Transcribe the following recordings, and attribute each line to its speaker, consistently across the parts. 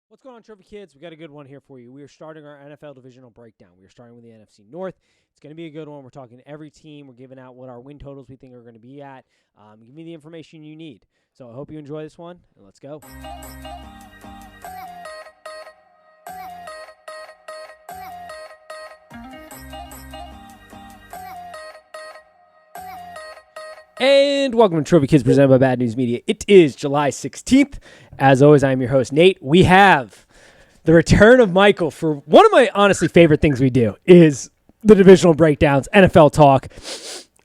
Speaker 1: What's going on, Trophy Kids? We got a good one here for you. We are starting our NFL divisional breakdown. We are starting with the NFC North. It's going to be a good one. We're talking every team. We're giving out what our win totals we think are going to be at. Give me the information you need. So I hope you enjoy this one, and let's go. And welcome to Trophy Kids presented by Bad News Media. It is July 16th. As always, I am your host, Nate. We have the return of Michael for one of my honestly favorite things we do is the divisional breakdowns, NFL talk.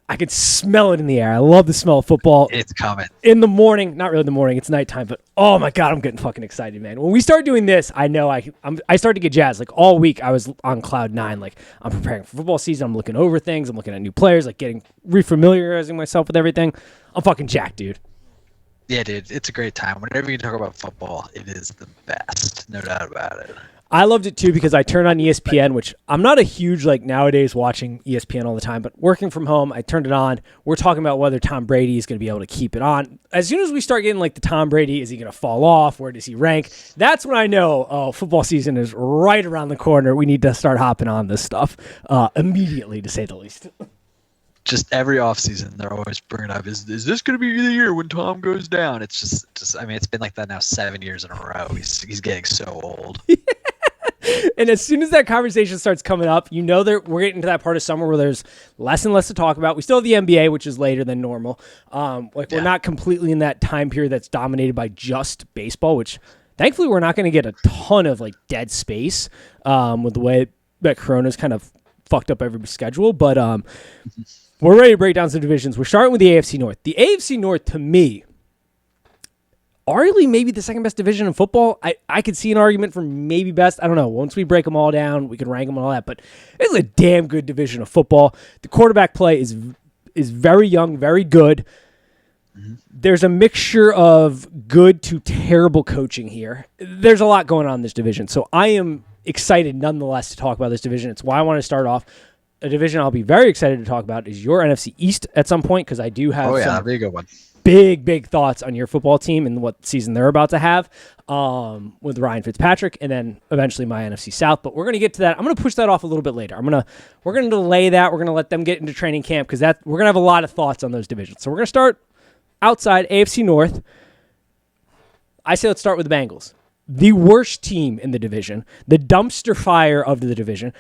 Speaker 1: I can smell it in the air. I love the smell of football.
Speaker 2: It's coming.
Speaker 1: In the morning, not really in the morning, it's nighttime, but oh my God, I'm getting fucking excited, man. When we start doing this, I know I start to get jazzed. Like all week, I was on cloud nine. Like I'm preparing for football season. I'm looking over things. I'm looking at new players, like getting refamiliarizing myself with everything. I'm fucking jacked, dude.
Speaker 2: Yeah, dude, it's a great time. Whenever you talk about football, it is the best. No doubt about it.
Speaker 1: I loved it too because I turned on ESPN, which I'm not a huge nowadays watching ESPN all the time, but working from home, I turned it on. We're talking about whether Tom Brady is going to be able to keep it on. As soon as we start getting the Tom Brady, is he going to fall off? Where does he rank? That's when I know, football season is right around the corner. We need to start hopping on this stuff immediately, to say the least.
Speaker 2: Just every offseason, they're always bringing up, is this going to be the year when Tom goes down? It's just I mean, it's been like that now 7 years in a row. He's getting so old.
Speaker 1: And as soon as that conversation starts coming up, you know that we're getting to that part of summer where there's less and less to talk about. We still have the NBA, which is later than normal. We're not completely in that time period that's dominated by just baseball, which thankfully we're not going to get a ton of dead space with the way that Corona's kind of fucked up every schedule. But we're ready to break down some divisions. We're starting with the AFC North. The AFC North, to me, arguably maybe the second best division in football. I could see an argument for maybe best. I don't know. Once we break them all down, we can rank them and all that. But it's a damn good division of football. The quarterback play is very young, very good. Mm-hmm. There's a mixture of good to terrible coaching here. There's a lot going on in this division. So I am excited nonetheless to talk about this division. It's why I want to start off. A division I'll be very excited to talk about is your NFC East at some point because I do have
Speaker 2: that'd be a good one.
Speaker 1: Big thoughts on your football team and what season they're about to have with Ryan Fitzpatrick, and then eventually my NFC South. But we're going to get to that. I'm going to push that off a little bit later. We're going to delay that. We're going to let them get into training camp because we're going to have a lot of thoughts on those divisions. So we're going to start outside AFC North. I say let's start with the Bengals. The worst team in the division, the dumpster fire of the division,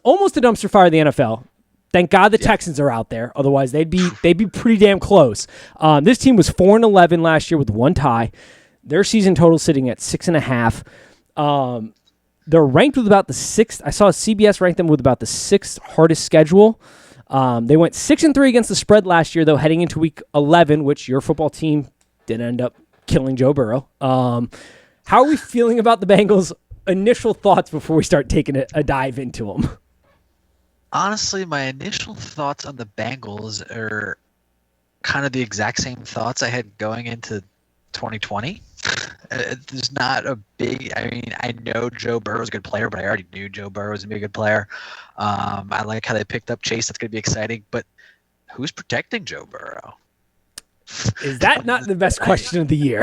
Speaker 1: almost the dumpster fire of the NFL. Thank God the Texans are out there. Otherwise, they'd be pretty damn close. This team was 4-11 last year with one tie. Their season total sitting at 6.5. They're ranked with about the sixth. I saw CBS ranked them with about the sixth hardest schedule. They went 6-3 against the spread last year, though, heading into week 11, which your football team did end up killing Joe Burrow. How are we feeling about the Bengals? Initial thoughts before we start taking a dive into them.
Speaker 2: Honestly, my initial thoughts on the Bengals are kind of the exact same thoughts I had going into 2020. There's not a big. I mean, I know Joe Burrow is a good player, but I already knew Joe Burrow was going to be a good player. I like how they picked up Chase. That's going to be exciting. But who's protecting Joe Burrow?
Speaker 1: Is that not the best question of the year?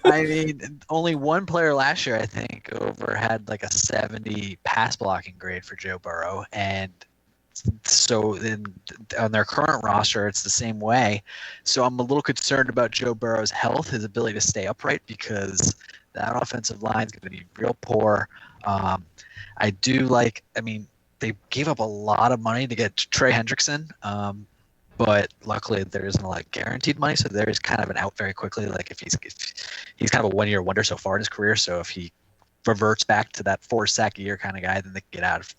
Speaker 2: I mean, only one player last year, I think, had a 70 pass blocking grade for Joe Burrow. And so on their current roster, it's the same way. So I'm a little concerned about Joe Burrow's health, his ability to stay upright, because that offensive line is going to be real poor. I mean, they gave up a lot of money to get Trey Hendrickson. But luckily, there isn't a lot of guaranteed money, so there is kind of an out very quickly. If he's kind of a one-year wonder so far in his career, so if he reverts back to that 4-sack a year kind of guy, then they can get out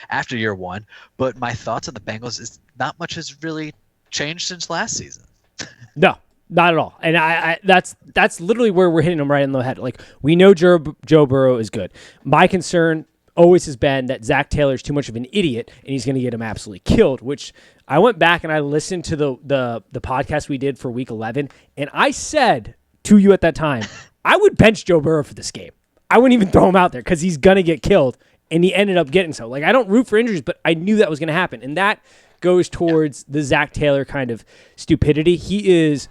Speaker 2: after year one. But my thoughts on the Bengals is not much has really changed since last season.
Speaker 1: No, not at all. And that's literally where we're hitting them right in the head. We know Joe Burrow is good. My concern always has been that Zach Taylor's too much of an idiot and he's going to get him absolutely killed, which I went back and I listened to the podcast we did for week 11, and I said to you at that time, I would bench Joe Burrow for this game. I wouldn't even throw him out there because he's going to get killed, and he ended up getting so. I don't root for injuries, but I knew that was going to happen, and that goes towards the Zach Taylor kind of stupidity. He is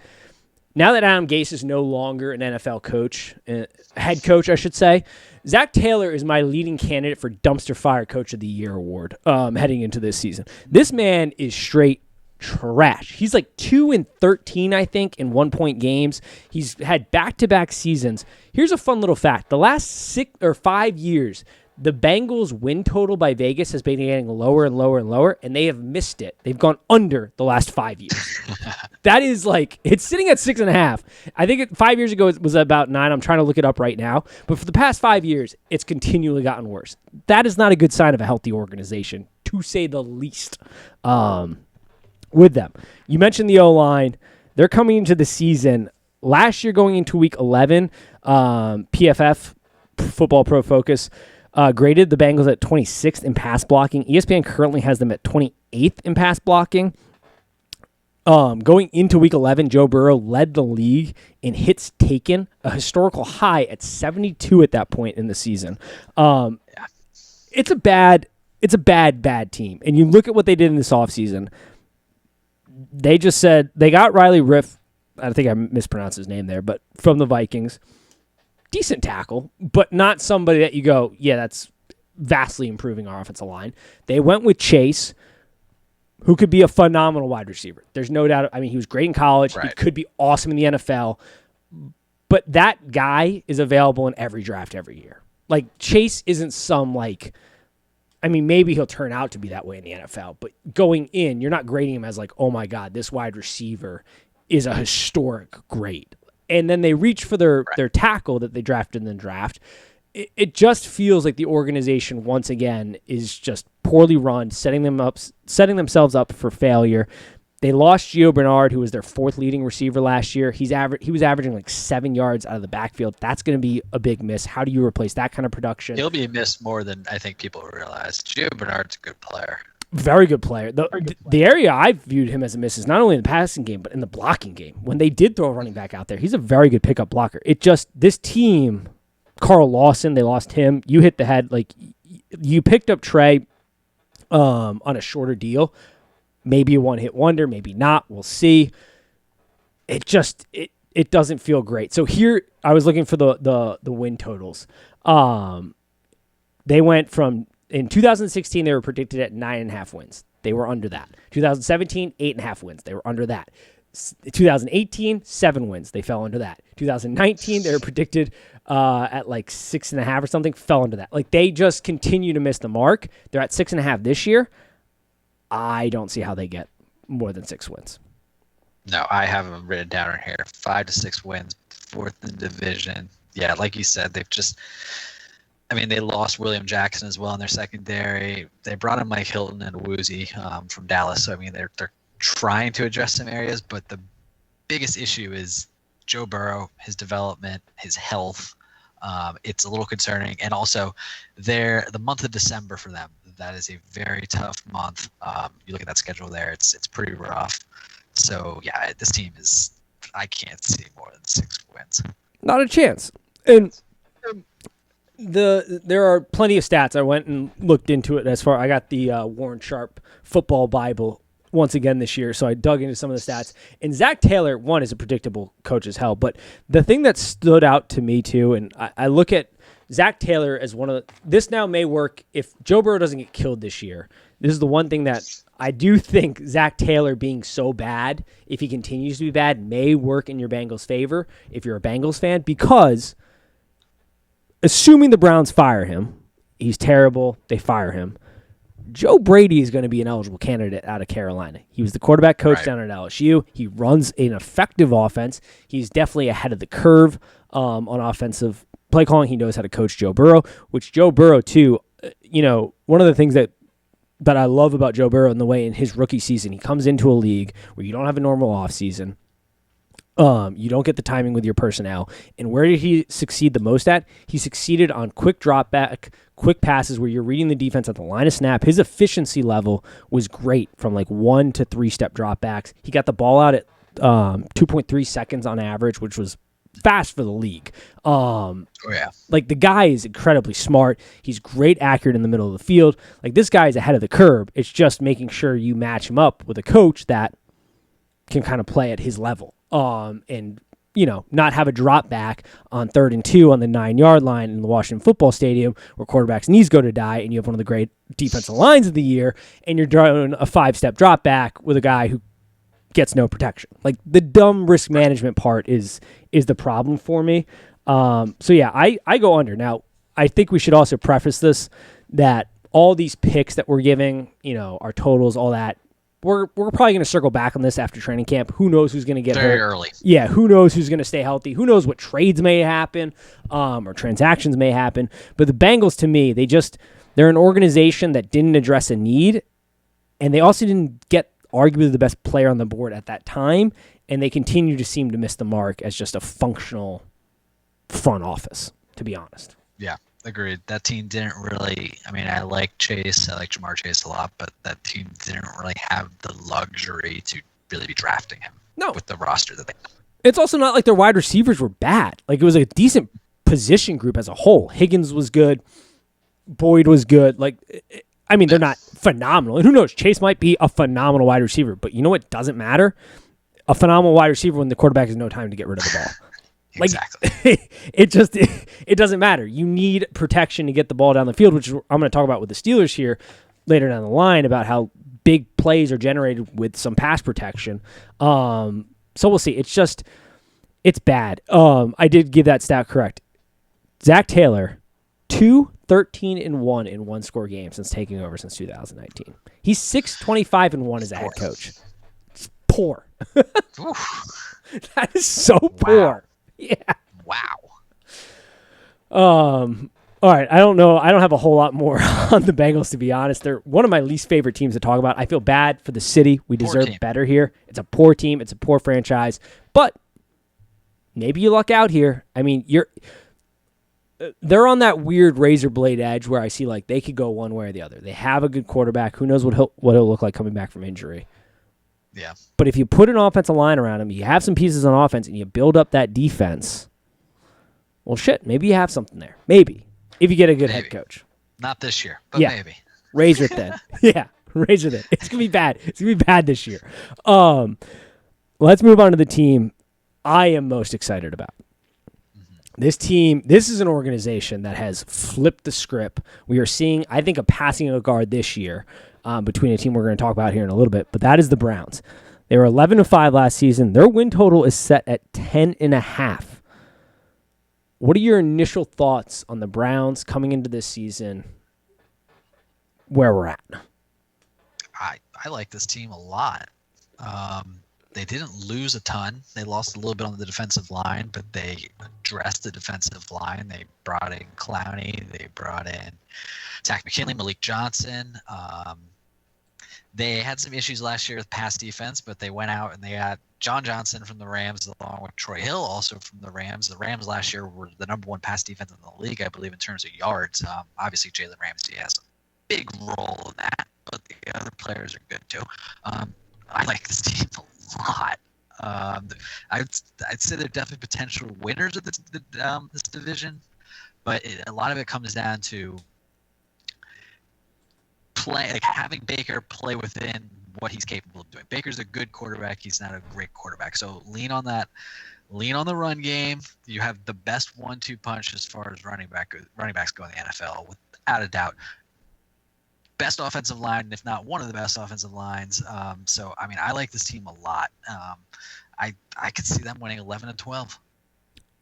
Speaker 1: now that Adam Gase is no longer an NFL coach, head coach, I should say, Zach Taylor is my leading candidate for Dumpster Fire Coach of the Year award heading into this season. This man is straight trash. He's like 2-13, I think, in 1-point games. He's had back-to-back seasons. Here's a fun little fact. The last 6 or 5 years, the Bengals win total by Vegas has been getting lower and lower and lower, and they have missed it. They've gone under the last 5 years. That is like, it's sitting at 6.5. I think 5 years ago it was about 9. I'm trying to look it up right now. But for the past 5 years, it's continually gotten worse. That is not a good sign of a healthy organization, to say the least, with them. You mentioned the O-line. They're coming into the season. Last year going into week 11, PFF, Football Pro Focus, graded the Bengals at 26th in pass blocking. ESPN currently has them at 28th in pass blocking. Going into week 11, Joe Burrow led the league in hits taken, a historical high at 72 at that point in the season. It's a bad team. And you look at what they did in this offseason. They just said they got Riley Riff. I think I mispronounced his name there, but from the Vikings. Decent tackle, but not somebody that you go, yeah, that's vastly improving our offensive line. They went with Chase, who could be a phenomenal wide receiver. There's no doubt. I mean, he was great in college. Right. He could be awesome in the NFL. But that guy is available in every draft every year. Like, Chase isn't some, like, I mean, maybe he'll turn out to be that way in the NFL, but going in, you're not grading him as like, oh my God, this wide receiver is a historic grade. And then they reach for their tackle that they drafted in the draft. It just feels like the organization once again is just poorly run, setting themselves up for failure. They lost Gio Bernard, who was their 4th leading receiver last year. He was averaging like 7 yards out of the backfield. That's going to be a big miss. How do you replace that kind of production?
Speaker 2: He'll be missed more than I think people realize. Gio Bernard's a good player.
Speaker 1: Very good player. The area I viewed him as a miss is not only in the passing game, but in the blocking game. When they did throw a running back out there, he's a very good pickup blocker. This team, Carl Lawson, they lost him. You hit the head. Like, you picked up Trey on a shorter deal. Maybe a one-hit wonder, maybe not. We'll see. It doesn't feel great. So here, I was looking for the win totals. They went from, in 2016, they were predicted at 9.5 wins. They were under that. 2017, 8.5 wins. They were under that. 2018, 7 wins. They fell under that. 2019, they were predicted at like 6.5 or something. Fell under that. Like, they just continue to miss the mark. They're at 6.5 this year. I don't see how they get more than 6 wins.
Speaker 2: No, I have them written down in here. 5 to 6 wins, 4th in division. Yeah, like you said, they lost William Jackson as well in their secondary. They brought in Mike Hilton and Woozy from Dallas. So, I mean, they're trying to address some areas, but the biggest issue is Joe Burrow, his development, his health. It's a little concerning. And also, the month of December for them, that is a very tough month. You look at that schedule there; it's pretty rough. So yeah, this team I can't see more than 6 wins.
Speaker 1: Not a chance. And there are plenty of stats. I went and looked into it I got the Warren Sharp Football Bible once again this year, so I dug into some of the stats. And Zach Taylor, one, is a predictable coach as hell. But the thing that stood out to me too, and I look at Zach Taylor as this now may work if Joe Burrow doesn't get killed this year. This is the one thing that I do think Zach Taylor being so bad, if he continues to be bad, may work in your Bengals' favor if you're a Bengals fan, because assuming the Browns fire him, he's terrible, they fire him, Joe Brady is going to be an eligible candidate out of Carolina. He was the quarterback coach down at LSU. He runs an effective offense. He's definitely ahead of the curve on offensive play calling. He knows how to coach Joe Burrow, which Joe Burrow, too, one of the things that I love about Joe Burrow in the way in his rookie season, he comes into a league where you don't have a normal offseason. You don't get the timing with your personnel. And where did he succeed the most at? He succeeded on quick drop back, quick passes where you're reading the defense at the line of snap. His efficiency level was great from like 1 to 3 step drop backs. He got the ball out at 2.3 seconds on average, which was fast for the league. Like, the guy is incredibly smart. He's great accurate in the middle of the field. Like, this guy is ahead of the curve. It's just making sure you match him up with a coach that can kind of play at his level. and not have a drop back on 3rd and 2 on the 9-yard line in the Washington Football Stadium where quarterbacks' knees go to die, and you have one of the great defensive lines of the year, and you're throwing a 5-step drop back with a guy who gets no protection. Like, the dumb risk management part is the problem for me. So yeah, I go under. Now, I think we should also preface this that all these picks that we're giving, our totals, all that, we're probably going to circle back on this after training camp. Who knows who's going to get
Speaker 2: very
Speaker 1: hurt?
Speaker 2: Early.
Speaker 1: Yeah, who knows who's going to stay healthy? Who knows what trades may happen or transactions may happen? But the Bengals, to me, they're an organization that didn't address a need, and they also didn't get arguably the best player on the board at that time, and they continue to seem to miss the mark as just a functional front office, to be honest.
Speaker 2: Yeah. Agreed. That team didn't really. I mean, I like Chase. I like Jamar Chase a lot, but that team didn't really have the luxury to really be drafting him.
Speaker 1: No,
Speaker 2: with the roster that they had.
Speaker 1: It's also not like their wide receivers were bad. Like, it was a decent position group as a whole. Higgins was good. Boyd was good. Like, I mean, they're not phenomenal. And who knows? Chase might be a phenomenal wide receiver, but you know what doesn't matter? A phenomenal wide receiver when the quarterback has no time to get rid of the ball. Like,
Speaker 2: exactly.
Speaker 1: it doesn't matter. You need protection to get the ball down the field, which I'm going to talk about with the Steelers here later down the line about how big plays are generated with some pass protection. So we'll see. It's bad. I did give that stat correct. Zach Taylor, 2-13-1 in one-score games since taking over since 2019. He's 6-25-1 as a head coach. It's poor. That is so poor. Yeah.
Speaker 2: Wow.
Speaker 1: All right. I don't know. I don't have a whole lot more on the Bengals, to be honest. They're one of my least favorite teams to talk about. I feel bad for the city. We deserve better here. It's a poor team. It's a poor franchise. But maybe you luck out here. I mean, they're on that weird razor blade edge where I see like they could go one way or the other. They have a good quarterback. Who knows what he'll look like coming back from injury.
Speaker 2: Yeah.
Speaker 1: But if you put an offensive line around him, you have some pieces on offense, and you build up that defense, well, shit, maybe you have something there. Maybe. If you get a good head coach.
Speaker 2: Not this year, but maybe.
Speaker 1: Razor thin. Yeah, razor thin. It's going to be bad. It's going to be bad this year. Let's move on to the team I am most excited about. This team, this is an organization that has flipped the script. We are seeing, I think, a passing of guard this year between a team we're going to talk about here in a little bit, but that is the Browns. They were 11-5 last season. Their win total is set at 10.5. What are your initial thoughts on the Browns coming into this season, where we're at?
Speaker 2: I like this team a lot. They didn't lose a ton. They lost a little bit on the defensive line, but they addressed the defensive line. They brought in Clowney. They brought in Zach McKinley, Malik Johnson. They had some issues last year with pass defense, but they went out and they got John Johnson from the Rams along with Troy Hill also from the Rams. The Rams last year were the number one pass defense in the league, I believe, in terms of yards. Obviously, Jalen Ramsey has a big role in that, but the other players are good too. I like this team a lot. I'd say they're definitely potential winners of this division, but a lot of it comes down to having Baker play within what he's capable of doing. Baker's a good quarterback. He's not a great quarterback. So lean on that. Lean on the run game. You have the best 1-2 punch as far as running backs go in the NFL, without a doubt. Best offensive line, if not one of the best offensive lines. So, I mean, I like this team a lot. I could see them winning 11-12.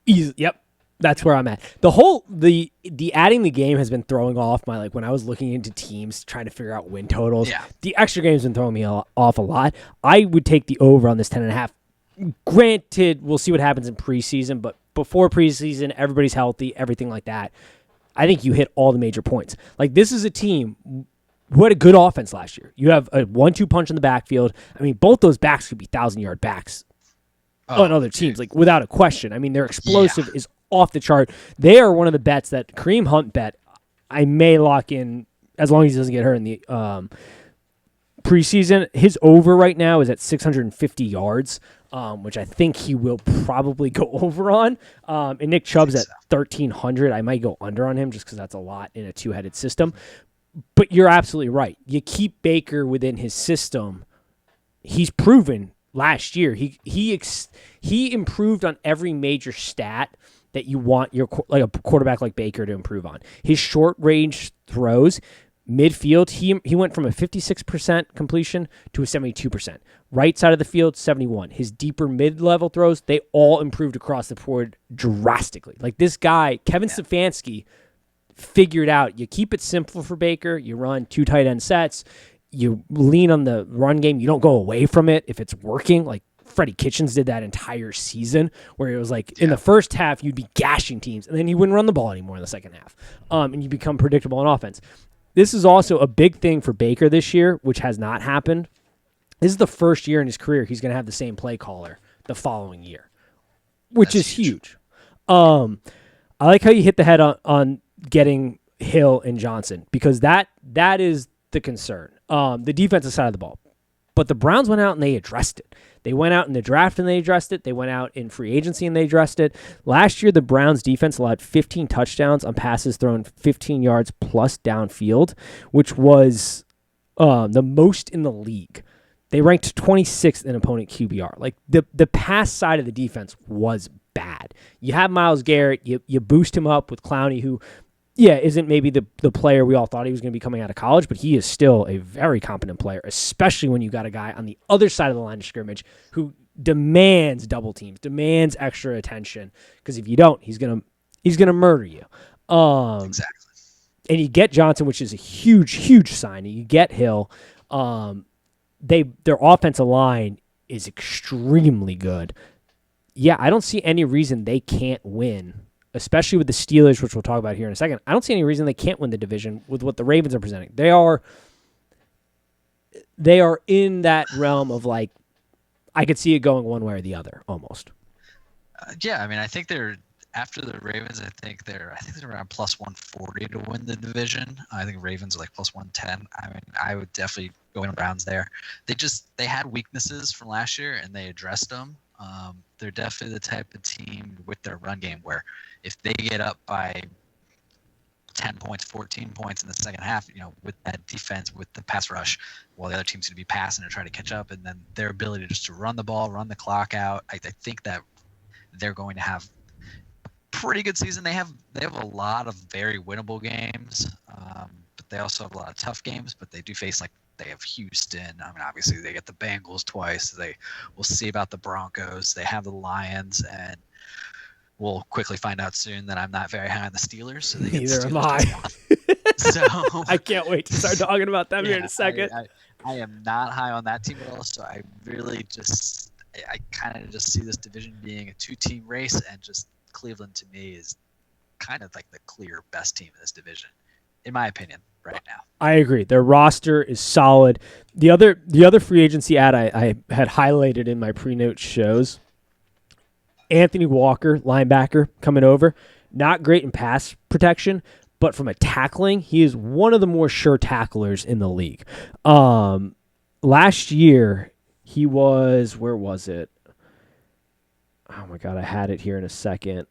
Speaker 1: Easy. Yep. That's where I'm at. The adding the game has been throwing off my, like, when I was looking into teams trying to figure out win totals. Yeah. The extra game's been throwing me off a lot. I would take the over on this 10.5. Granted, we'll see what happens in preseason, but before preseason, everybody's healthy, everything like that. I think you hit all the major points. Like, this is a team who had a good offense last year. You have a 1-2 punch in the backfield. I mean, both those backs could be 1,000-yard backs on other teams, like, without a question. I mean, their explosive is off the chart. They are one of the bets that Kareem Hunt bet I may lock in as long as he doesn't get hurt in the preseason. His over right now is at 650 yards, which I think he will probably go over on. And Nick Chubb's at 1,300. I might go under on him just because that's a lot in a two-headed system. But you're absolutely right. You keep Baker within his system. He's proven last year. He improved on every major stat that you want like a quarterback like Baker to improve on. His short range throws, midfield, he went from a 56% completion to a 72%. Right side of the field, 71. His deeper mid-level throws, they all improved across the board drastically. Like this guy, Kevin Stefanski, figured out you keep it simple for Baker, you run 2 tight end sets, you lean on the run game, you don't go away from it if it's working. Like Freddie Kitchens did that entire season where it was like in the first half you'd be gashing teams and then you wouldn't run the ball anymore in the second half. And you become predictable on offense. This is also a big thing for Baker this year, which has not happened. This is the first year in his career he's going to have the same play caller the following year, which is huge. I like how you hit the head on getting Hill and Johnson because that is the concern. The defensive side of the ball. But the Browns went out and they addressed it. They went out in the draft and they addressed it. They went out in free agency and they addressed it. Last year, the Browns defense allowed 15 touchdowns on passes thrown 15 yards plus downfield, which was the most in the league. They ranked 26th in opponent QBR. Like the pass side of the defense was bad. You have Myles Garrett. You boost him up with Clowney, who isn't maybe the player we all thought he was going to be coming out of college, but he is still a very competent player, especially when you got a guy on the other side of the line of scrimmage who demands double teams, demands extra attention, because if you don't, he's gonna murder you.
Speaker 2: Exactly.
Speaker 1: And you get Johnson, which is a huge signing. You get Hill. Their offensive line is extremely good. Yeah, I don't see any reason they can't win, especially with the Steelers, which we'll talk about here in a second. I don't see any reason they can't win the division with what the Ravens are presenting. They are in that realm of like, I could see it going one way or the other almost.
Speaker 2: I mean, I think they're after the Ravens. I think they're around plus 140 to win the division. I think Ravens are like plus 110. I mean, I would definitely go in Browns there. They had weaknesses from last year and they addressed them. They're definitely the type of team with their run game where if they get up by 10 points, 14 points in the second half, with that defense, with the pass rush, while the other team's going to be passing and trying to catch up, and then their ability just to run the ball, run the clock out, I think that they're going to have a pretty good season. They have a lot of very winnable games, but they also have a lot of tough games, but they do face they have Houston. I mean, obviously they get the Bengals twice. We'll see about the Broncos. They have the Lions, and we'll quickly find out soon that I'm not very high on the Steelers. So
Speaker 1: neither am I.
Speaker 2: So
Speaker 1: I can't wait to start talking about them here in a second.
Speaker 2: I am not high on that team at all. So I really I kind of just see this division being a 2-team race, and just Cleveland to me is kind of like the clear best team in this division, in my opinion, right now.
Speaker 1: I agree. Their roster is solid. The other free agency ad I had highlighted in my pre-note shows, Anthony Walker, linebacker, coming over. Not great in pass protection, but from a tackling, he is one of the more sure tacklers in the league. Last year, he was, where was it? Oh my God, I had it here in a second.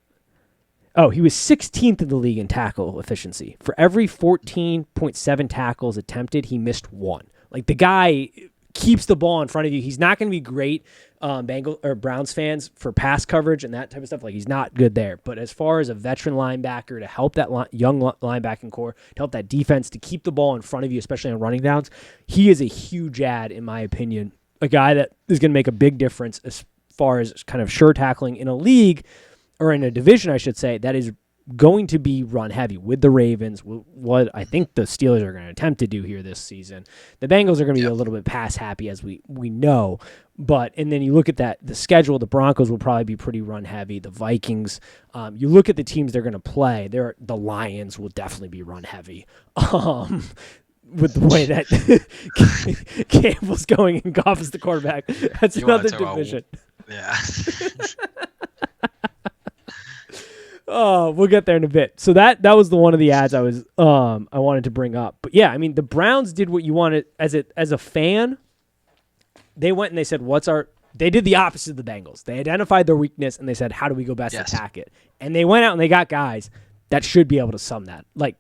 Speaker 1: Oh, he was 16th in the league in tackle efficiency. For every 14.7 tackles attempted, he missed one. Like, the guy keeps the ball in front of you. He's not going to be great, Browns fans, for pass coverage and that type of stuff. Like, he's not good there. But as far as a veteran linebacker to help that young linebacking core, to help that defense, to keep the ball in front of you, especially on running downs, he is a huge ad, in my opinion. A guy that is going to make a big difference as far as kind of sure tackling in a league, or in a division, I should say, that is going to be run heavy with the Ravens, what I think the Steelers are going to attempt to do here this season. The Bengals are going to be a little bit pass happy, as we know. And then you look at the schedule, the Broncos will probably be pretty run heavy. The Vikings, you look at the teams they're going to play, the Lions will definitely be run heavy. With the way that Campbell's going and Goff is the quarterback. That's another division.
Speaker 2: Yeah.
Speaker 1: Oh, we'll get there in a bit. So that was the one of the ads I wanted to bring up. But yeah, I mean, the Browns did what you wanted as a fan. They went and they said, they did the opposite of the Bengals. They identified their weakness and they said, how do we go best attack it? And they went out and they got guys that should be able to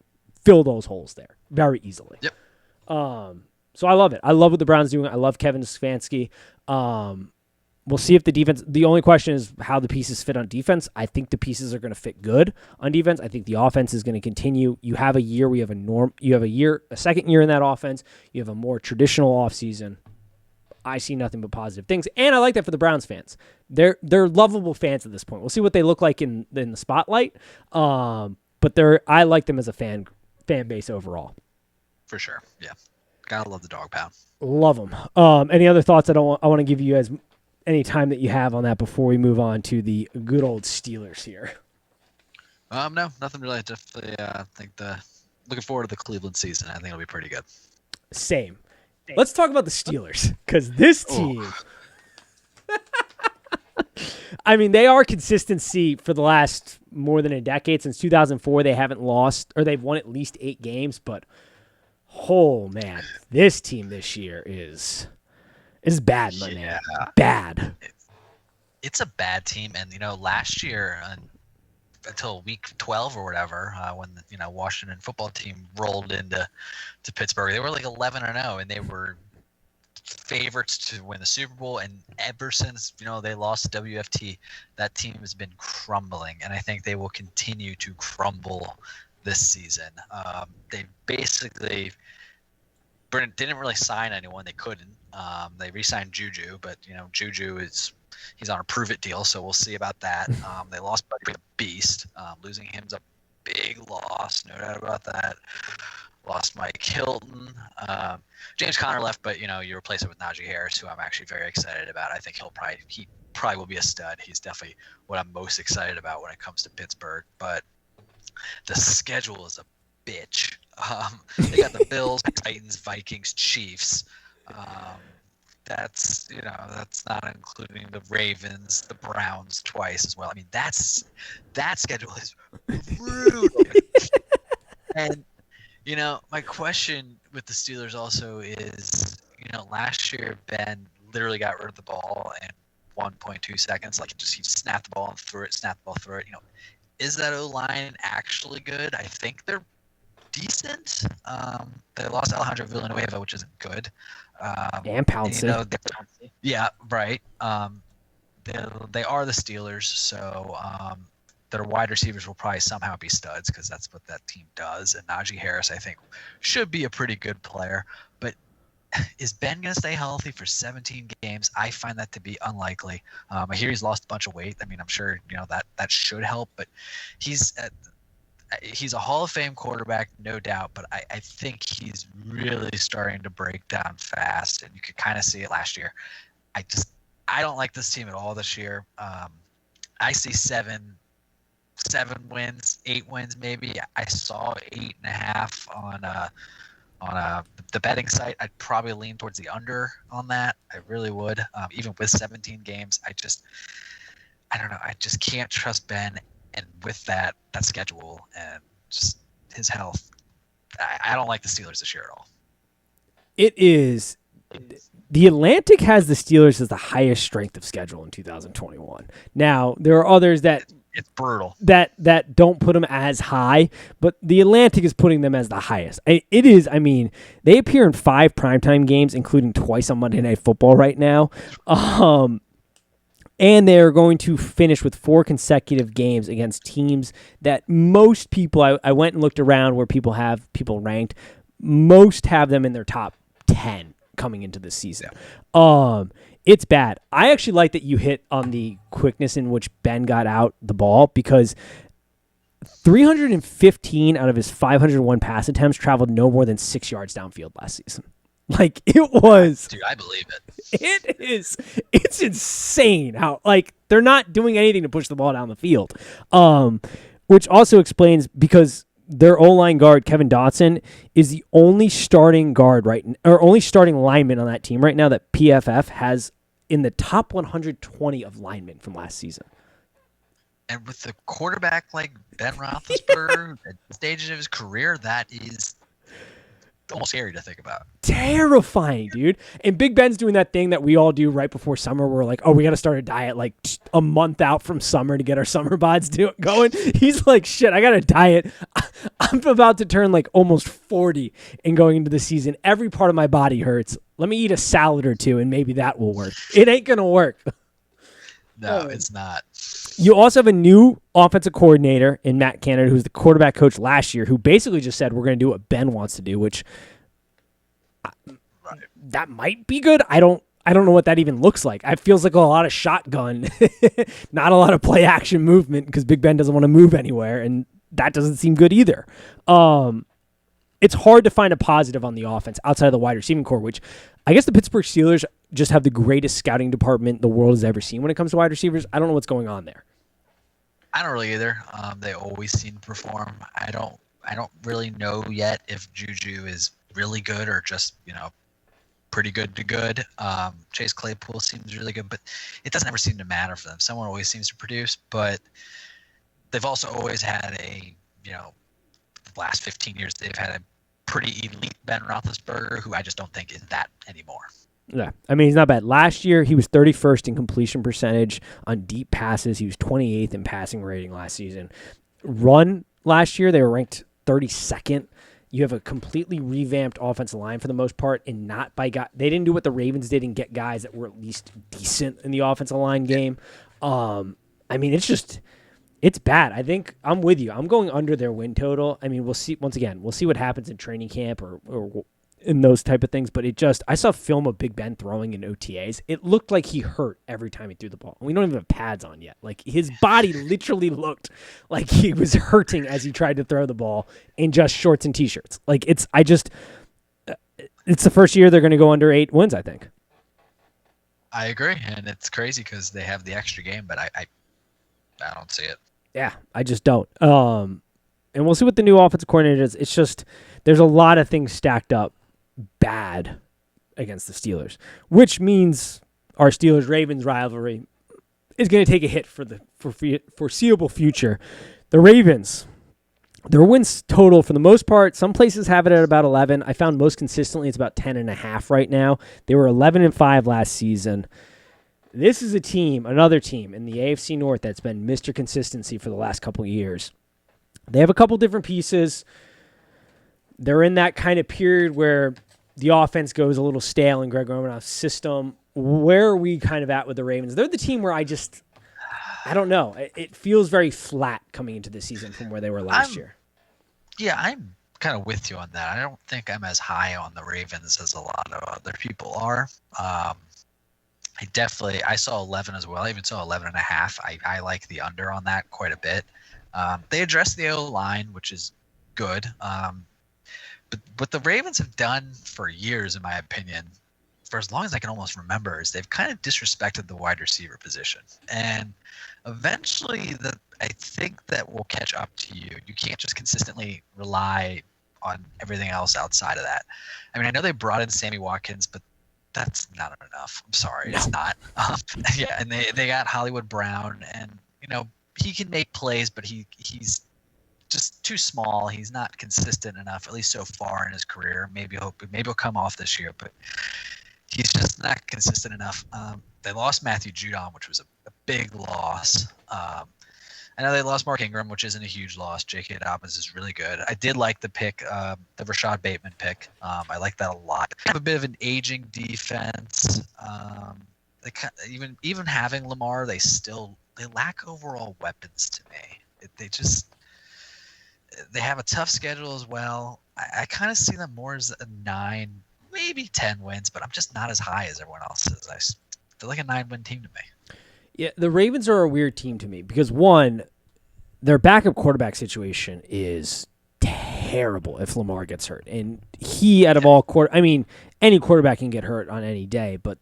Speaker 1: fill those holes there very easily.
Speaker 2: Yep.
Speaker 1: So I love it. I love what the Browns doing. I love Kevin Stefanski. We'll see if the defense. The only question is how the pieces fit on defense. I think the pieces are going to fit good on defense. I think the offense is going to continue. You have a year. We have a norm. You have a second year in that offense. You have a more traditional offseason. I see nothing but positive things, and I like that for the Browns fans. They're lovable fans at this point. We'll see what they look like in the spotlight. But I like them as a fan base overall.
Speaker 2: For sure, yeah. Gotta love the dog pound.
Speaker 1: Love them. Any other thoughts? I want to give you guys any time that you have on that before we move on to the good old Steelers here.
Speaker 2: No, nothing really. Definitely, looking forward to the Cleveland season. I think it'll be pretty good.
Speaker 1: Same. Let's talk about the Steelers because this team. I mean, they are consistency for the last more than a decade. Since 2004, they haven't lost, or they've won at least 8 games. But, oh, man, this team this year is bad, my man. Bad.
Speaker 2: It's a bad team. And, last year, until week 12 or whatever, when the Washington football team rolled into Pittsburgh, they were like 11-0, and they were favorites to win the Super Bowl. And ever since they lost to WFT, that team has been crumbling, and I think they will continue to crumble this season. They basically didn't really sign anyone. They couldn't. They re-signed Juju, but Juju he's on a prove-it deal, so we'll see about that. They lost Buddy Beast. Losing him's a big loss, no doubt about that. Lost Mike Hilton. James Conner left, but you replace it with Najee Harris, who I'm actually very excited about. I think he probably will be a stud. He's definitely what I'm most excited about when it comes to Pittsburgh. But the schedule is a bitch. They got the Bills, Titans, Vikings, Chiefs. That's not including the Ravens, the Browns twice as well. I mean, that schedule is brutal. And my question with the Steelers also is, last year Ben literally got rid of the ball in 1.2 seconds. Like he snapped the ball and threw it, snapped the ball, threw it. Is that O-line actually good? I think they're decent. They lost Alejandro Villanueva, which isn't good.
Speaker 1: And Pouncey.
Speaker 2: Yeah, right. They are the Steelers, so their wide receivers will probably somehow be studs because that's what that team does. And Najee Harris, I think, should be a pretty good player. But is Ben going to stay healthy for 17 games? I find that to be unlikely. I hear he's lost a bunch of weight. I mean, I'm sure that should help, but he's a Hall of Fame quarterback, no doubt, but I think he's really starting to break down fast, and you could kind of see it last year. I don't like this team at all this year. I see 7 wins, 8 wins maybe. I saw 8.5 on the betting site. I'd probably lean towards the under on that. I really would. Even with 17 games, I don't know. I just can't trust Ben. And with that schedule and just his health, I don't like the Steelers this year at all.
Speaker 1: It is. The Atlantic has the Steelers as the highest strength of schedule in 2021. Now, there are others that
Speaker 2: it's brutal.
Speaker 1: That don't put them as high, but the Atlantic is putting them as the highest. It is, they appear in 5 primetime games, including twice on Monday Night Football right now. And they're going to finish with 4 consecutive games against teams that most people, I went and looked around where people have people ranked, most have them in their top 10 coming into this season. Yeah. It's bad. I actually like that you hit on the quickness in which Ben got out the ball because 315 out of his 501 pass attempts traveled no more than 6 yards downfield last season. Like, it was...
Speaker 2: Dude, I believe it.
Speaker 1: It's insane how, they're not doing anything to push the ball down the field. Which also explains because their O-line guard, Kevin Dotson, is the only starting guard only starting lineman on that team right now that PFF has in the top 120 of linemen from last season.
Speaker 2: And with the quarterback like Ben Roethlisberger at stages of his career, that is... almost scary to think about.
Speaker 1: Terrifying, dude. And Big Ben's doing that thing that we all do right before summer. We're like, oh, we got to start a diet like a month out from summer to get our summer bods going. He's like, shit, I got a diet. I'm about to turn almost 40 and going into the season. Every part of my body hurts. Let me eat a salad or 2 and maybe that will work. It ain't going to work.
Speaker 2: No, it's not.
Speaker 1: You also have a new offensive coordinator in Matt Canada, who's the quarterback coach last year, who basically just said, we're going to do what Ben wants to do, which that might be good. I don't know what that even looks like. It feels like a lot of shotgun, not a lot of play action movement because Big Ben doesn't want to move anywhere, and that doesn't seem good either. It's hard to find a positive on the offense outside of the wide receiving core, which I guess the Pittsburgh Steelers just have the greatest scouting department the world has ever seen when it comes to wide receivers. I don't know what's going on there.
Speaker 2: I don't really either. They always seem to perform. I don't really know yet if Juju is really good or just, pretty good to good. Chase Claypool seems really good, but it doesn't ever seem to matter for them. Someone always seems to produce, but they've also always had the last 15 years, they've had a pretty elite Ben Roethlisberger, who I just don't think is that anymore.
Speaker 1: Yeah, I mean, he's not bad. Last year, he was 31st in completion percentage on deep passes. He was 28th in passing rating last season. Run last year, they were ranked 32nd. You have a completely revamped offensive line for the most part, and not by guys. They didn't do what the Ravens did and get guys that were at least decent in the offensive line game. I mean, it's bad. I think I'm with you. I'm going under their win total. I mean, we'll see. Once again, we'll see what happens in training camp or in those type of things. But I saw film of Big Ben throwing in OTAs. It looked like he hurt every time he threw the ball. We don't even have pads on yet. Like, his body literally looked like he was hurting as he tried to throw the ball in just shorts and t-shirts. Like, it's the first year they're going to go under 8 wins, I think.
Speaker 2: I agree, and it's crazy because they have the extra game, but I don't see it.
Speaker 1: Yeah, I just don't. And we'll see what the new offensive coordinator is. It's just there's a lot of things stacked up bad against the Steelers, which means our Steelers-Ravens rivalry is going to take a hit for the foreseeable future. The Ravens, their wins total for the most part, some places have it at about 11. I found most consistently it's about 10.5 right now. They were 11-5 last season. This is another team in the AFC North that's been Mr. Consistency for the last couple of years. They have a couple different pieces. They're in that kind of period where the offense goes a little stale in Greg Romanov's system. Where are we kind of at with the Ravens? They're the team where I don't know. It feels very flat coming into the season from where they were last year.
Speaker 2: Yeah, I'm kind of with you on that. I don't think I'm as high on the Ravens as a lot of other people are. I saw 11 as well. I even saw 11.5. I like the under on that quite a bit. They addressed the O-line, which is good. But what the Ravens have done for years, in my opinion, for as long as I can almost remember, is they've kind of disrespected the wide receiver position. And eventually, I think that will catch up to you. You can't just consistently rely on everything else outside of that. I mean, I know they brought in Sammy Watkins, but that's not enough. I'm sorry, it's not. Yeah, and they got Hollywood Brown, and he can make plays, but he's just too small. He's not consistent enough, at least so far in his career. Maybe he'll come off this year, but he's just not consistent enough. They lost Matthew Judon, which was a big loss. I know they lost Mark Ingram, which isn't a huge loss. J.K. Dobbins is really good. I did like the pick, the Rashad Bateman pick. I like that a lot. They have a bit of an aging defense. Even having Lamar, they lack overall weapons to me. They have a tough schedule as well. I kind of see them more as a 9, maybe 10 wins, but I'm just not as high as everyone else is. They're like a 9-win team to me.
Speaker 1: Yeah, the Ravens are a weird team to me because, one, their backup quarterback situation is terrible if Lamar gets hurt. And he, out of all any quarterback can get hurt on any day, but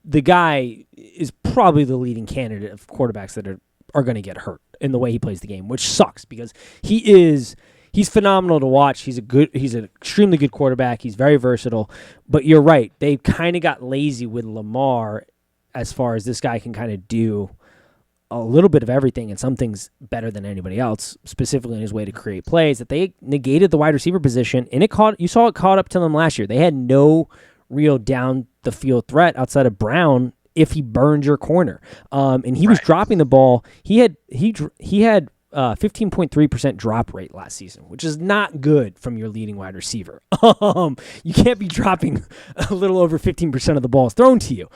Speaker 1: the guy is probably the leading candidate of quarterbacks that are going to get hurt in the way he plays the game, which sucks because he's phenomenal to watch. He's an extremely good quarterback. He's very versatile. But you're right. They kind of got lazy with Lamar as far as this guy can kind of do a little bit of everything and some things better than anybody else, specifically in his way to create plays, that they negated the wide receiver position, and you saw it caught up to them last year. They had no real down the field threat outside of Brown if he burned your corner. And he was dropping the ball. He had 15.3% drop rate last season, which is not good from your leading wide receiver. You can't be dropping a little over 15% of the balls thrown to you.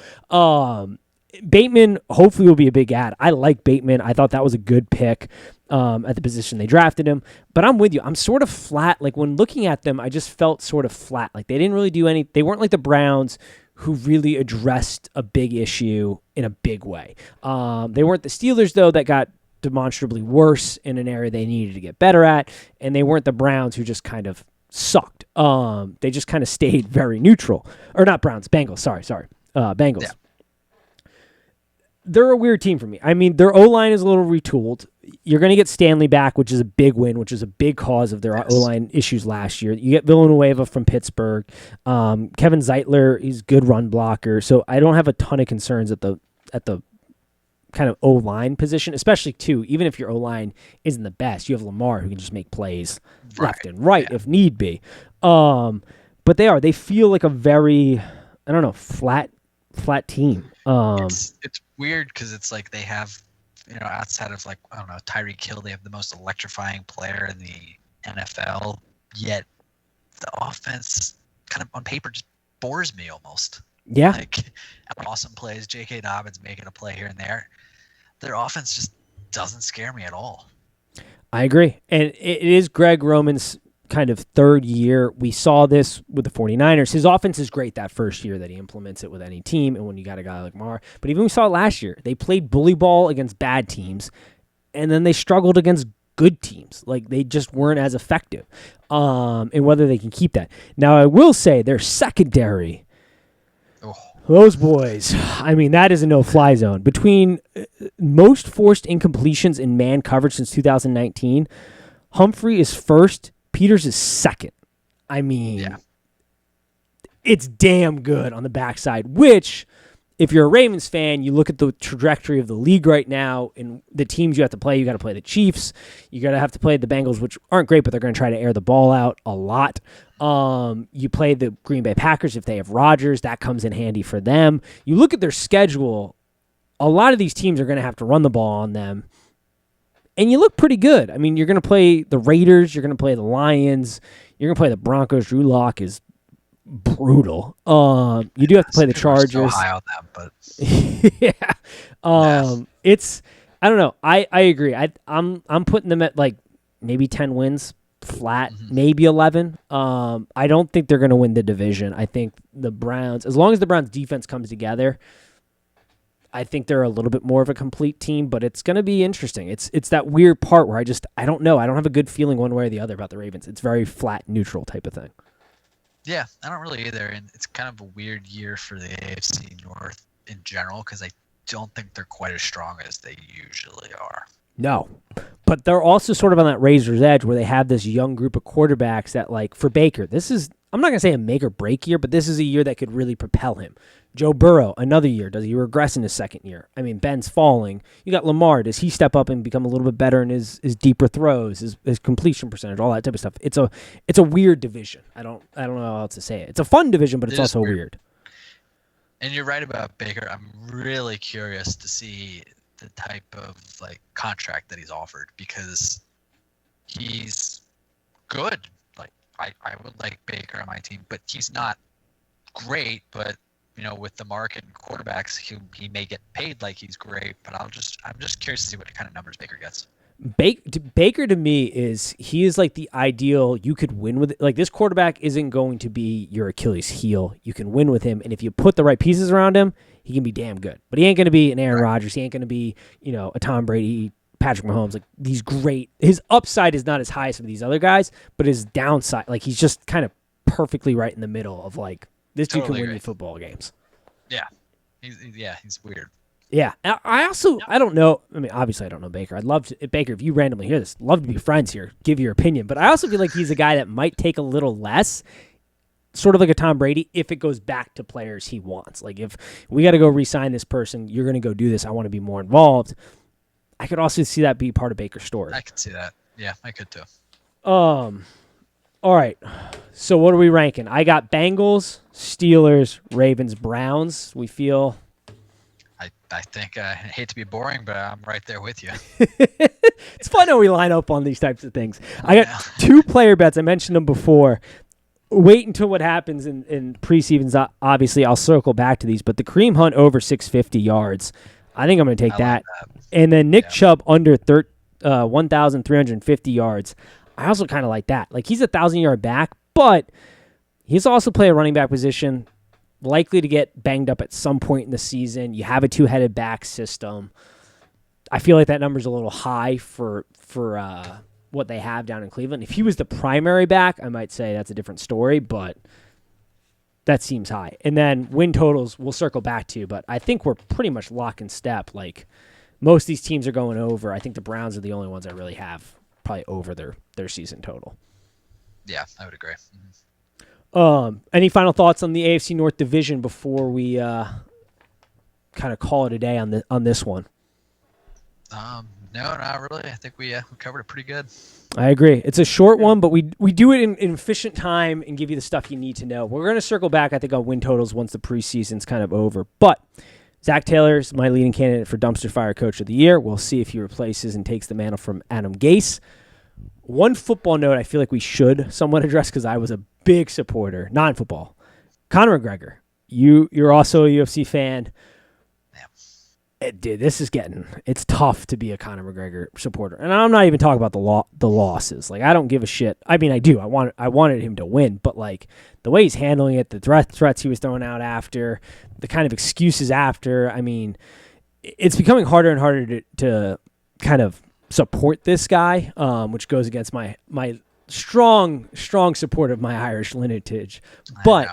Speaker 1: Bateman hopefully will be a big add. I like Bateman. I thought that was a good pick at the position they drafted him. But I'm with you. I'm sort of flat. Like when looking at them, I just felt sort of flat. Like they didn't really do any. They weren't like the Browns who really addressed a big issue in a big way. They weren't the Steelers though that got demonstrably worse in an area they needed to get better at, and they weren't the Browns who just kind of sucked. They just kind of stayed very neutral. Or not Browns, Bengals. Sorry. Bengals. Yeah. They're a weird team for me. I mean, their O-line is a little retooled. You're going to get Stanley back, which is a big win, which is a big cause of their O-line issues last year. You get Villanueva from Pittsburgh. Kevin Zeitler, he's a good run blocker. So I don't have a ton of concerns at the kind of O-line position, especially, too, even if your O-line isn't the best, you have Lamar who can just make plays left and right if need be. But they feel like a very, I don't know, flat team.
Speaker 2: It's weird because it's like they have, outside of like, I don't know, Tyreek Hill, they have the most electrifying player in the NFL, yet the offense kind of on paper just bores me almost.
Speaker 1: Yeah.
Speaker 2: Like awesome plays, J.K. Dobbins making a play here and there. Their offense just doesn't scare me at all.
Speaker 1: I agree. And it is Greg Roman's kind of third year. We saw this with the 49ers. His offense is great that first year that he implements it with any team and when you got a guy like Mar. But even we saw it last year. They played bully ball against bad teams, and then they struggled against good teams. Like they just weren't as effective. And whether they can keep that. Now, I will say their secondary, those boys, I mean, that is a no-fly zone. Between most forced incompletions in man coverage since 2019, Humphrey is first, Peters is second. I mean, It's damn good on the backside, which, if you're a Ravens fan, you look at the trajectory of the league right now and the teams you have to play. You got to play the Chiefs. You got to have to play the Bengals, which aren't great, but they're going to try to air the ball out a lot. You play the Green Bay Packers if they have Rodgers. That comes in handy for them. You look at their schedule, a lot of these teams are going to have to run the ball on them. And you look pretty good. I mean, you're going to play the Raiders. You're going to play the Lions. You're going to play the Broncos. Drew Lock is brutal. You do have to play the Chargers.
Speaker 2: So high on them, but
Speaker 1: It's, I don't know. I agree. I'm putting them at like maybe 10 wins flat, maybe 11. I don't think they're going to win the division. I think the Browns, as long as the Browns defense comes together, I think they're a little bit more of a complete team, but it's going to be interesting. It's that weird part where I don't know. I don't have a good feeling one way or the other about the Ravens. It's very flat, neutral type of thing.
Speaker 2: Yeah, I don't really either. And it's kind of a weird year for the AFC North in general because I don't think they're quite as strong as they usually are.
Speaker 1: No, but they're also sort of on that razor's edge where they have this young group of quarterbacks that, like, for Baker, this is, I'm not going to say a make or break year, but this is a year that could really propel him. Joe Burrow, another year. Does he regress in his second year? I mean, Ben's falling. You got Lamar. Does he step up and become a little bit better in his deeper throws, his completion percentage, all that type of stuff? It's a weird division. I don't know how else to say it. It's a fun division, but it's also weird.
Speaker 2: And you're right about Baker. I'm really curious to see the type of like contract that he's offered because he's good. Like I would like Baker on my team, but he's not great. But with the market and quarterbacks, he may get paid like he's great. But I'm just curious to see what kind of numbers Baker gets.
Speaker 1: Baker to me he is like the ideal. You could win with it. Like this quarterback isn't going to be your Achilles heel. You can win with him, and if you put the right pieces around him, he can be damn good. But he ain't going to be an Aaron Rodgers. He ain't going to be a Tom Brady, Patrick Mahomes. Like these great. His upside is not as high as some of these other guys, but his downside, like he's just kind of perfectly right in the middle of like this dude can win you football games.
Speaker 2: Yeah, he's weird.
Speaker 1: Yeah, I don't know. I mean, obviously, I don't know Baker. I'd love to, Baker, if you randomly hear this, love to be friends here, give your opinion. But I also feel like he's a guy that might take a little less, sort of like a Tom Brady, if it goes back to players he wants. Like, if we got to go re-sign this person, you're going to go do this, I want to be more involved. I could also see that be part of Baker's story.
Speaker 2: I could see that. Yeah, I could too.
Speaker 1: All right. So what are we ranking? I got Bengals, Steelers, Ravens, Browns. We feel...
Speaker 2: I think I hate to be boring, but I'm right there with you.
Speaker 1: It's fun how we line up on these types of things. I got two player bets. I mentioned them before. wait until what happens in preseasons. Obviously, I'll circle back to these, but the Kareem Hunt over 650 yards, I think I'm going to take that.
Speaker 2: Like that.
Speaker 1: And then Nick Chubb under 1,350 yards. I also kind of like that. Like, he's a 1,000-yard back, but he's also play a running back position, likely to get banged up at some point in the season. You have a two-headed back system. I feel like that number's a little high for what they have down in Cleveland. If he was the primary back, I might say that's a different story, but that seems high. And then win totals we'll circle back to, but I think we're pretty much lock and step. Like, most of these teams are going over. I think the Browns are the only ones that really have probably over their season total.
Speaker 2: Yeah, I would agree.
Speaker 1: Any final thoughts on the AFC North division before we kind of call it a day on this one?
Speaker 2: No, not really. I think we covered it pretty good.
Speaker 1: I agree. It's a short one, but we do it in efficient time and give you the stuff you need to know. We're going to circle back, I think, on win totals once the preseason's kind of over. But Zach Taylor is my leading candidate for Dumpster Fire Coach of the Year. We'll see if he replaces and takes the mantle from Adam Gase. One football note I feel like we should somewhat address because I was a big supporter, non-football. Conor McGregor, you're also a UFC fan. Dude, it's tough to be a Conor McGregor supporter. And I'm not even talking about the losses. Like, I don't give a shit. I mean, I do. I wanted him to win, but like the way he's handling it, the threats he was throwing out after, the kind of excuses after, I mean, it's becoming harder and harder to kind of support this guy, which goes against my strong support of my Irish lineage. But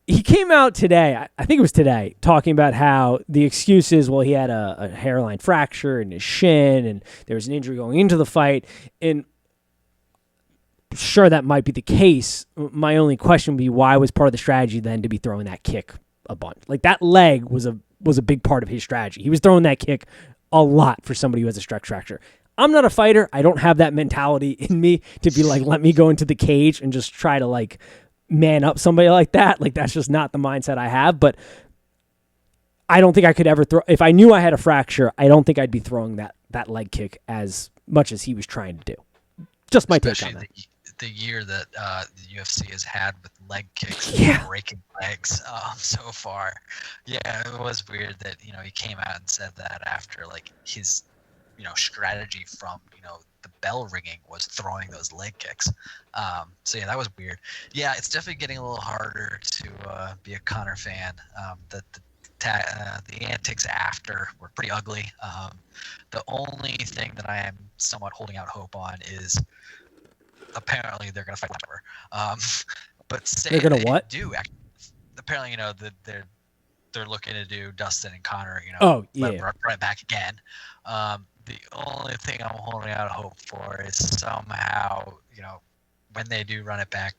Speaker 1: he came out today, I think it was today, talking about how the excuse is, well, he had a hairline fracture in his shin and there was an injury going into the fight. And sure, that might be the case. My only question would be, why was part of the strategy then to be throwing that kick a bunch? Like, that leg was a big part of his strategy. He was throwing that kick a lot for somebody who has a stress fracture. I'm not a fighter. I don't have that mentality in me to be like, let me go into the cage and just try to like man up somebody like that. Like, that's just not the mindset I have. But I don't think I could ever throw. If I knew I had a fracture, I don't think I'd be throwing that leg kick as much as he was trying to do. Just my take on that.
Speaker 2: The year that the UFC has had with leg kicks, breaking legs so far. Yeah, it was weird that he came out and said that after like his strategy from the bell ringing was throwing those leg kicks. So yeah, that was weird. Yeah, it's definitely getting a little harder to be a Conor fan. The antics after were pretty ugly. The only thing that I am somewhat holding out hope on is apparently they're going to fight whatever. But say
Speaker 1: they're going to what?
Speaker 2: Apparently, they're looking to do Dustin and Conor.
Speaker 1: Oh yeah,
Speaker 2: run it back again. The only thing I'm holding out hope for is somehow, when they do run it back,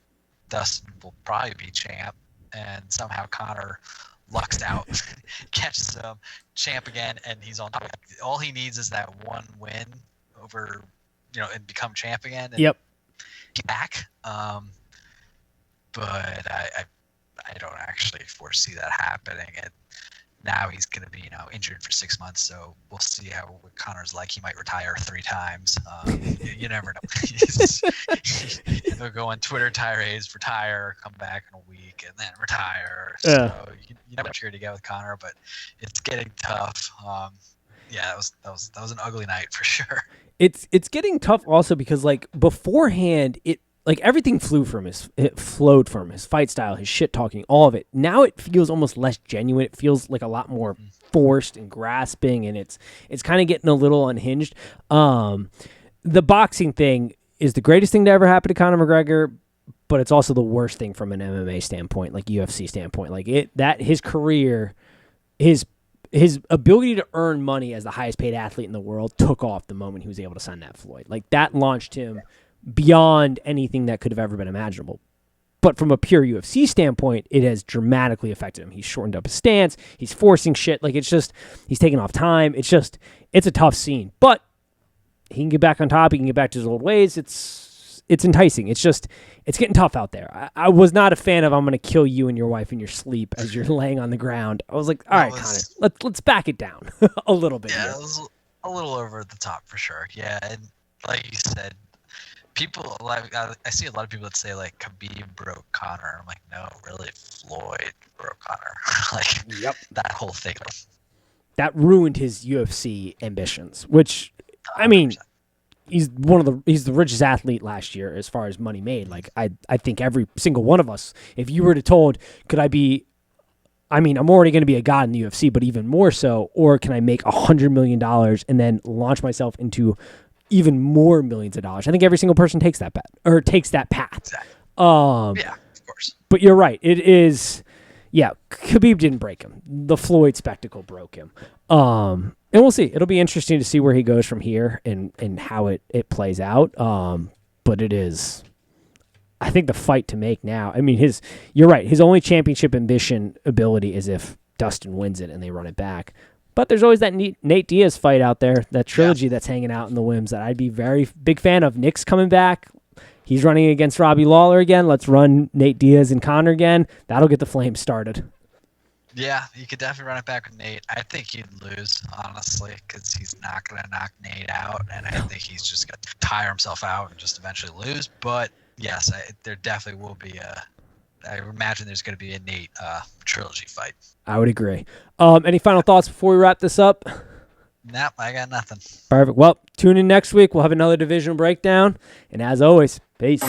Speaker 2: Dustin will probably be champ, and somehow Conor lucks out, catches him, champ again, and he's on top. All he needs is that one win over, and become champ again. And
Speaker 1: yep.
Speaker 2: Get back. But I don't actually foresee that happening. And now he's going to be, injured for 6 months. So we'll see what Conor's like. He might retire 3 times. You never know. He'll go on Twitter tirades, retire, come back in a week, and then retire. So you never sure to get with Conor, but it's getting tough. Yeah, that was an ugly night for sure.
Speaker 1: It's getting tough also because like beforehand everything flowed from his fight style, his shit talking, all of it. Now it feels almost less genuine. It feels like a lot more forced and grasping, and it's kind of getting a little unhinged. The boxing thing is the greatest thing to ever happen to Conor McGregor, but it's also the worst thing from an MMA standpoint, like UFC standpoint. Like his career, his ability to earn money as the highest paid athlete in the world took off the moment he was able to sign that Floyd. Like, that launched him beyond anything that could have ever been imaginable. But from a pure UFC standpoint, it has dramatically affected him. He's shortened up his stance. He's forcing shit. Like, it's just, he's taking off time. It's a tough scene. But he can get back on top. He can get back to his old ways. It's enticing. It's getting tough out there. I was not a fan of I'm going to kill you and your wife in your sleep as you're laying on the ground. I was like, all right, Conor, let's back it down a little bit.
Speaker 2: Yeah, it was a little over the top for sure. Yeah, and like you said, people like I see a lot of people that say like Khabib broke Conor. I'm like, no, really, Floyd broke Conor. Like,
Speaker 1: Yep.
Speaker 2: that whole thing.
Speaker 1: That ruined his UFC ambitions, which, I mean,
Speaker 2: 100%.
Speaker 1: he's the richest athlete last year as far as money made. Like, I think every single one of us, if you were to told, could I be, I mean, I'm already going to be a god in the UFC, but even more so, or can I make $100 million and then launch myself into even more millions of dollars? I think every single person takes that bet or takes that path.
Speaker 2: Exactly.
Speaker 1: Yeah,
Speaker 2: of course.
Speaker 1: But you're right. It is, yeah, Khabib didn't break him. The Floyd spectacle broke him. And we'll see. It'll be interesting to see where he goes from here and how it plays out. But it is, I think, the fight to make now. I mean, you're right. His only championship ambition ability is if Dustin wins it and they run it back. But there's always that Nate Diaz fight out there, that trilogy that's hanging out in the whims that I'd be very big fan of. Nick's coming back. He's running against Robbie Lawler again. Let's run Nate Diaz and Conor again. That'll get the flames started.
Speaker 2: Yeah, you could definitely run it back with Nate. I think he'd lose, honestly, because he's not going to knock Nate out, and I think he's just going to tire himself out and just eventually lose. But yes, there definitely will be I imagine there's going to be a Nate trilogy fight.
Speaker 1: I would agree. Any final thoughts before we wrap this up?
Speaker 2: Nope, I got nothing.
Speaker 1: Perfect. Well, tune in next week. We'll have another divisional breakdown. And as always, peace.